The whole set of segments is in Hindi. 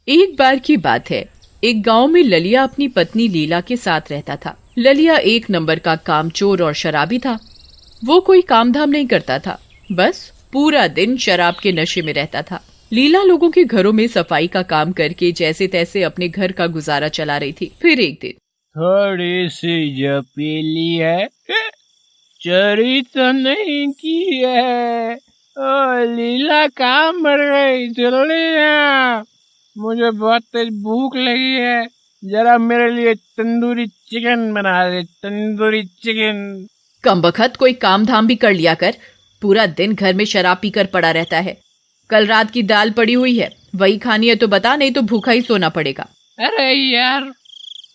एक बार की बात है, एक गांव में ललिया अपनी पत्नी लीला के साथ रहता था। ललिया एक नंबर का कामचोर और शराबी था। वो कोई काम धाम नहीं करता था, बस पूरा दिन शराब के नशे में रहता था। लीला लोगों के घरों में सफाई का काम करके जैसे तैसे अपने घर का गुजारा चला रही थी। फिर एक दिन, थोड़ी सी जो पीली है, चोरी तो नहीं की है। ओ लीला, कहाँ मर गई? जल्दी आ, मुझे बहुत तेज भूख लगी है। जरा मेरे लिए तंदूरी चिकन बना दे, तंदूरी चिकन। कमबख्त कोई काम धाम भी कर लिया कर। पूरा दिन घर में शराब पीकर पड़ा रहता है। कल रात की दाल पड़ी हुई है, वही खानी है तो बता, नहीं तो भूखा ही सोना पड़ेगा। अरे यार,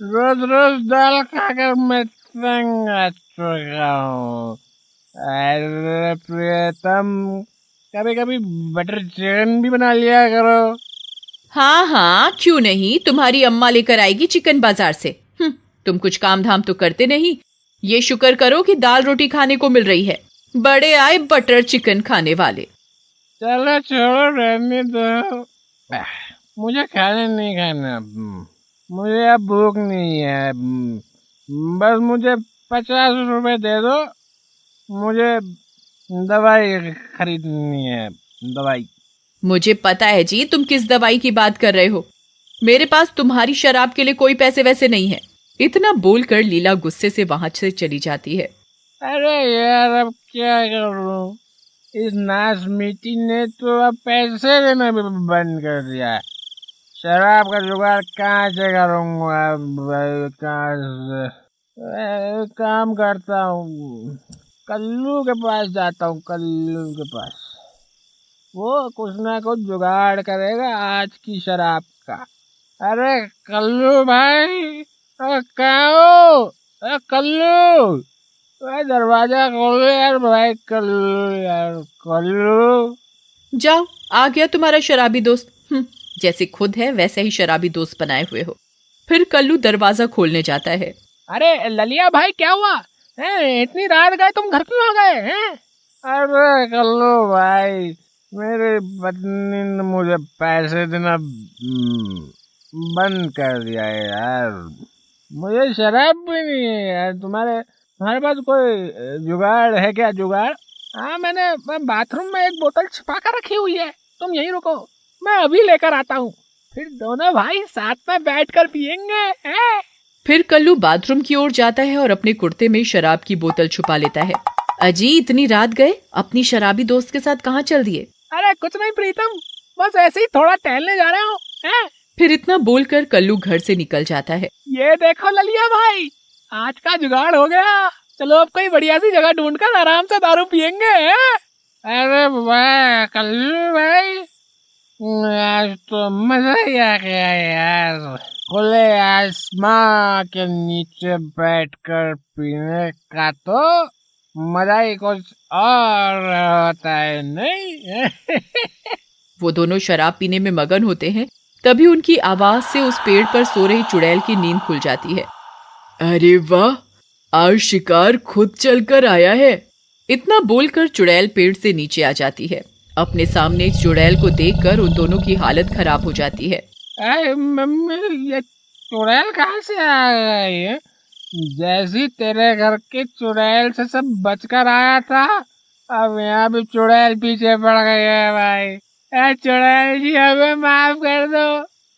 रोज रोज दाल खाकर मैं तंग आ चुका हूँ। अरे प्रियतम, कभी कभी बटर चिकन भी बना लिया करो। हाँ हाँ, क्यों नहीं, तुम्हारी अम्मा लेकर आएगी चिकन बाजार से। तुम कुछ काम धाम तो करते नहीं। ये शुक्र करो कि दाल रोटी खाने को मिल रही है। बड़े आए बटर चिकन खाने वाले। चलो छोड़ो, रहने दो। मुझे खाना नहीं खाना। मुझे अब भूख नहीं है। बस मुझे 50 रुपए दे दो। मुझे दवाई खरीदनी है, दवाई। मुझे पता है जी, तुम किस दवाई की बात कर रहे हो। मेरे पास तुम्हारी शराब के लिए कोई पैसे वैसे नहीं है। इतना बोलकर लीला गुस्से से वहां से चली जाती है। अरे यार, अब क्या करूं? इस नाश मिट्टी ने तो अब पैसे देना भी बंद कर दिया है। शराब का जुगाड़ कहाँ से करूंगा? कहाँ से? काम करता हूँ, कल्लू के पास जाता हूँ, कल्लू के पास। वो कुछ ना कुछ जुगाड़ करेगा आज की शराब का। अरे कल्लू भाई, कहाँ हो? कल्लू, दरवाजा खोलो यार भाई। कल्लू यार, कल्लू। जाओ, आ गया तुम्हारा शराबी दोस्त। जैसे खुद है वैसे ही शराबी दोस्त बनाए हुए हो। फिर कल्लू दरवाजा खोलने जाता है। अरे ललिया भाई, क्या हुआ है? इतनी रात गए तुम, घर क्यों आ गए हैं? अरे कल्लू भाई, मेरी पत्नी ने मुझे पैसे देना बंद कर दिया है यार। मुझे शराब भी नहीं है यार। तुम्हारे पास कोई जुगाड़ है क्या? जुगाड़? हाँ, मैं बाथरूम में एक बोतल छिपा कर रखी हुई है। तुम यहीं रुको, मैं अभी लेकर आता हूँ। फिर दोनों भाई साथ में बैठकर पियेंगे, हैं? फिर कल्लू बाथरूम की ओर जाता है और अपने कुर्ते में शराब की बोतल छुपा लेता है। अजी, इतनी रात गए अपनी शराबी दोस्त के साथ कहाँ चल दिए? अरे कुछ नहीं प्रीतम, बस ऐसे ही थोड़ा टहलने जा रहे हो, हैं? फिर इतना बोलकर कल्लू घर से निकल जाता है। ये देखो ललिया भाई, आज का जुगाड़ हो गया। चलो अब कोई बढ़िया सी जगह ढूंढकर आराम से दारू पियेंगे, हैं? अरे वाह कल्लू भाई, आज तो मजा ही आ गया यार। खुले आसमां के नीचे बैठकर पीने का तो मजा ही कुछ और होता है, नहीं? वो दोनों शराब पीने में मगन होते हैं। तभी उनकी आवाज से उस पेड़ पर सो रही चुड़ैल की नींद खुल जाती है। अरे वाह, आज शिकार खुद चलकर आया है। इतना बोलकर चुड़ैल पेड़ से नीचे आ जाती है। अपने सामने चुड़ैल को देखकर उन दोनों की हालत खराब हो जाती है। अरे मम्मी, ये चुड़ैल कहाँ से आ गई है? जैसी तेरे घर की चुड़ैल से सब बचकर आया था, अब यहाँ भी चुड़ैल पीछे पड़ गई है भाई। चुड़ैल जी, हमें माफ कर दो।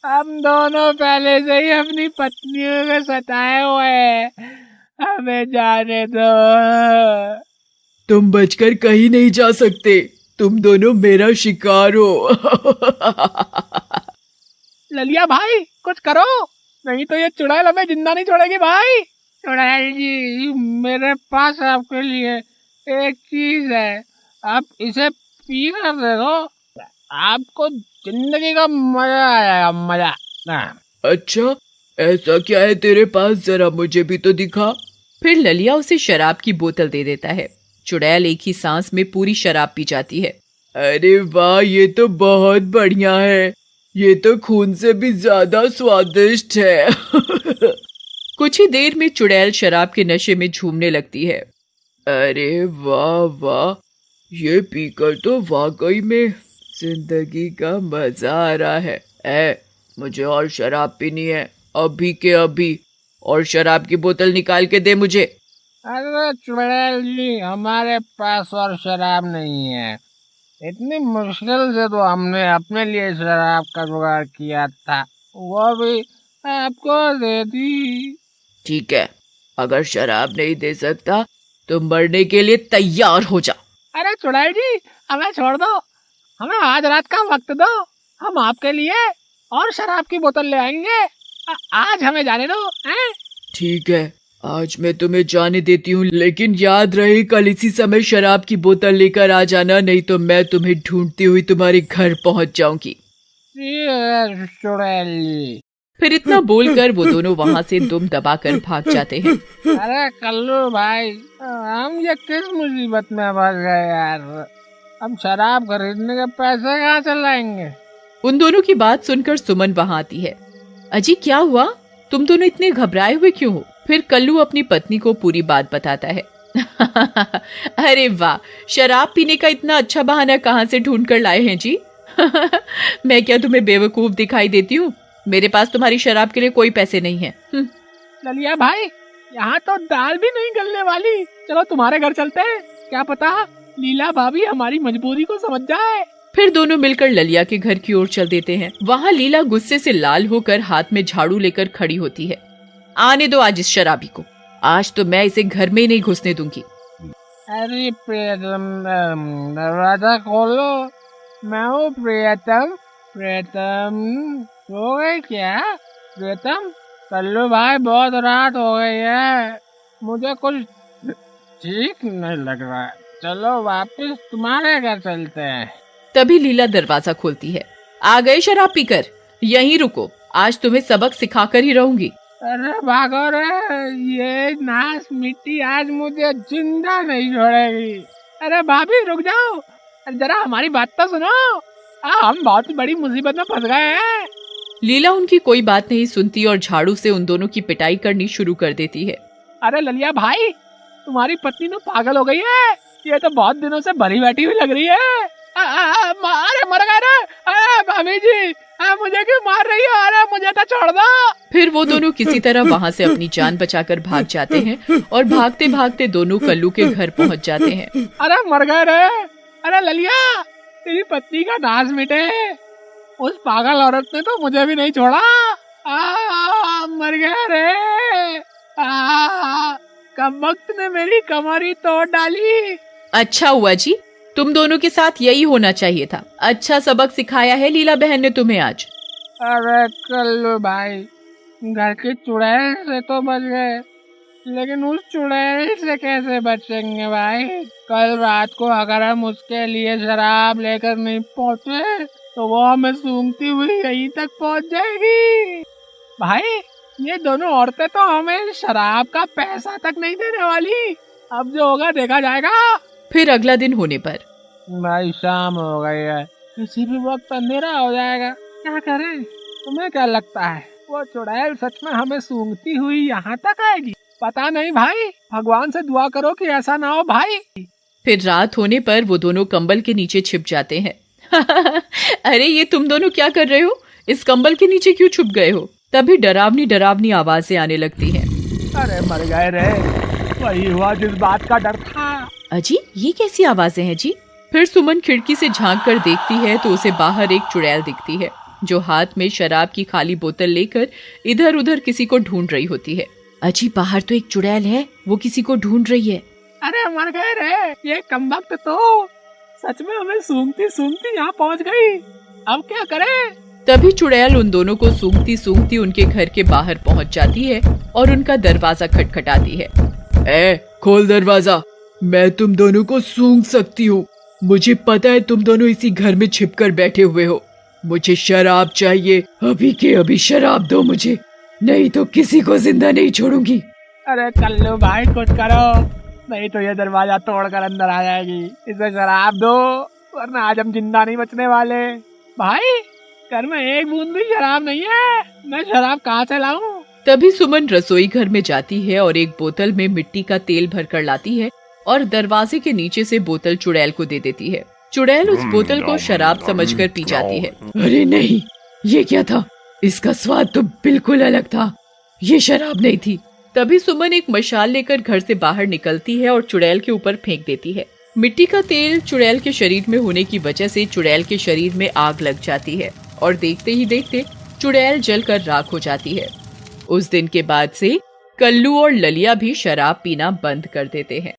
हम दोनों पहले से ही अपनी पत्नियों को सताए हुए हैं, हमें जाने दो। तुम बचकर कहीं नहीं जा सकते, तुम दोनों मेरा शिकार हो। ललिया भाई, कुछ करो, नहीं तो ये चुड़ैल हमें जिंदा नहीं छोड़ेगी भाई। चुड़ैल जी, मेरे पास आपके लिए एक चीज है, आप इसे पी कर देखो, आपको जिंदगी का मजा आएगा, मजा। अच्छा, ऐसा क्या है तेरे पास, जरा मुझे भी तो दिखा। फिर ललिया उसे शराब की बोतल दे देता है। चुड़ैल एक ही सांस में पूरी शराब पी जाती है। अरे वाह, ये तो बहुत बढ़िया है, ये तो खून से भी ज्यादा स्वादिष्ट है। कुछ ही देर में चुड़ैल शराब के नशे में झूमने लगती है। अरे वाह वाह, ये पीकर तो वाकई में जिंदगी का मजा आ रहा है। मुझे और शराब पीनी है, अभी के अभी। और शराब की बोतल निकाल के दे मुझे। अरे चुड़ैल जी, हमारे पास और शराब नहीं है। इतनी मुश्किल से तो हमने अपने लिए शराब का जुगाड़ किया था, वो भी आपको दे दी। ठीक है, अगर शराब नहीं दे सकता तो मरने के लिए तैयार हो जा। अरे चुड़ैल जी, हमें छोड़ दो, हमें आज रात का वक्त दो, हम आपके लिए और शराब की बोतल ले आएंगे। आज हमें जाने दो, हैं? ठीक है, आज मैं तुम्हें जाने देती हूँ, लेकिन याद रहे कल इसी समय शराब की बोतल लेकर आ जाना, नहीं तो मैं तुम्हें ढूंढती हुई तुम्हारे घर पहुँच जाऊंगी। चुड़ैल जी। फिर इतना बोलकर वो दोनों वहाँ से दुम दबाकर भाग जाते हैं। अरे कल्लू भाई, हम ये किस मुसीबत में फंस गए यार। हम शराब खरीदने के पैसे कहाँ से लाएंगे? उन दोनों की बात सुनकर सुमन वहाँ आती है। अजी क्या हुआ, तुम दोनों इतने घबराए हुए क्यों हो? फिर कल्लू अपनी पत्नी को पूरी बात बताता है। अरे वाह, शराब पीने का इतना अच्छा बहाना कहाँ से ढूंढ कर लाए हैं जी? मैं क्या तुम्हें बेवकूफ दिखाई देती हूँ? मेरे पास तुम्हारी शराब के लिए कोई पैसे नहीं है। ललिया भाई, यहाँ तो दाल भी नहीं गलने वाली। चलो तुम्हारे घर चलते हैं, क्या पता लीला भाभी हमारी मजबूरी को समझ जाए। फिर दोनों मिलकर ललिया के घर की ओर चल देते हैं। वहाँ लीला गुस्से से लाल होकर हाथ में झाड़ू लेकर खड़ी होती है। आने दो आज इस शराबी को, आज तो मैं इसे घर में ही नहीं घुसने दूंगी। अरे प्रियतम, दरवाजा खोलो, मैं हूँ प्रियतम। प्रियतम सो गए क्या? प्रियतम, कल्लू भाई बहुत रात हो गई है, मुझे कुछ ठीक नहीं लग रहा है, चलो वापस तुम्हारे घर चलते हैं। तभी लीला दरवाजा खोलती है। आ गए शराब पीकर? यहीं रुको, आज तुम्हें सबक सिखाकर ही रहूंगी। अरे भागो रे, ये नाश मिट्टी आज मुझे जिंदा नहीं छोड़ेगी। अरे भाभी रुक जाओ, जरा हमारी बात तो सुनो, हम बहुत बड़ी मुसीबत में फंस गए हैं। लीला उनकी कोई बात नहीं सुनती और झाड़ू से उन दोनों की पिटाई करनी शुरू कर देती है। अरे ललिया भाई, तुम्हारी पत्नी तो पागल हो गई है, ये तो बहुत दिनों से भरी बैठी हुई लग रही है। अरे मर गए रे, अरे भाभी जी, मुझे क्यों मार रही हो? अरे मुझे तो छोड़ दो। फिर वो दोनों किसी तरह वहाँ से अपनी जान बचाकर भाग जाते हैं और भागते भागते दोनों कल्लू के घर पहुँच जाते हैं। अरे मर गए रे। अरे ललिया, तेरी पत्नी का नाश मिटे, उस पागल औरत ने तो मुझे भी नहीं छोड़ा। मर गया रे। कमबख्त ने मेरी कमर ही तोड़ डाली। अच्छा हुआ जी, तुम दोनों के साथ यही होना चाहिए था। अच्छा सबक सिखाया है लीला बहन ने तुम्हें आज। अरे कल्लू भाई, घर की चुड़ैल से तो बच गए, लेकिन उस चुड़ैल से कैसे बचेंगे भाई? कल रात को अगर हम उसके लिए शराब लेकर नहीं पहुँचे तो वो हमें सूंघती हुई यहीं तक पहुँच जाएगी। भाई, ये दोनों औरतें तो हमें शराब का पैसा तक नहीं देने वाली। अब जो होगा देखा जाएगा। फिर अगला दिन होने पर भाई शाम हो गई है, किसी भी वक्त अंधेरा हो जाएगा, क्या करें? तुम्हें क्या लगता है वो चुड़ैल सच में हमें सूंघती हुई यहाँ तक आएगी? पता नहीं भाई, भगवान से दुआ करो कि ऐसा ना हो भाई। फिर रात होने पर वो दोनों कंबल के नीचे छिप जाते हैं। अरे ये तुम दोनों क्या कर रहे हो? इस कंबल के नीचे क्यों छुप गए हो? तभी डरावनी डरावनी आवाजें आने लगती हैं। अरे मर गए रे, वही हुआ जिस बात का डर था। अजी ये कैसी आवाजें हैं जी? फिर सुमन खिड़की से झांक कर देखती है तो उसे बाहर एक चुड़ैल दिखती है जो हाथ में शराब की खाली बोतल लेकर इधर उधर किसी को ढूंढ रही होती है। अजी बाहर तो एक चुड़ैल है, वो किसी को ढूंढ रही है। अरे मर गए रे, ये कमबख्त तो सच में हमें सूंघती सूंघती यहाँ पहुँच गई। अब क्या करें? तभी चुड़ैल उन दोनों को सूंघती सूंघती उनके घर के बाहर पहुंच जाती है और उनका दरवाजा खटखटाती है। खोल दरवाजा, मैं तुम दोनों को सूंघ सकती हूँ। मुझे पता है तुम दोनों इसी घर में छिपकर बैठे हुए हो। मुझे शराब चाहिए, अभी के अभी शराब दो मुझे, नहीं तो किसी को जिंदा नहीं छोड़ूंगी। अरे कल्लू भाई कुछ करो, नहीं तो ये दरवाजा तोड़कर अंदर आ जाएगी। इसे शराब दो, वरना आज हम जिंदा नहीं बचने वाले। भाई, घर में एक बूंद भी शराब नहीं है, मैं शराब कहाँ से लाऊं? तभी सुमन रसोई घर में जाती है और एक बोतल में मिट्टी का तेल भरकर लाती है और दरवाजे के नीचे से बोतल चुड़ैल को दे देती है। चुड़ैल उस बोतल को शराब समझकर पी जाती है। अरे नहीं, ये क्या था? इसका स्वाद तो बिल्कुल अलग था, ये शराब नहीं थी। तभी सुमन एक मशाल लेकर घर से बाहर निकलती है और चुड़ैल के ऊपर फेंक देती है। मिट्टी का तेल चुड़ैल के शरीर में होने की वजह से चुड़ैल के शरीर में आग लग जाती है और देखते ही देखते चुड़ैल जलकर राख हो जाती है। उस दिन के बाद से कल्लू और ललिया भी शराब पीना बंद कर देते हैं।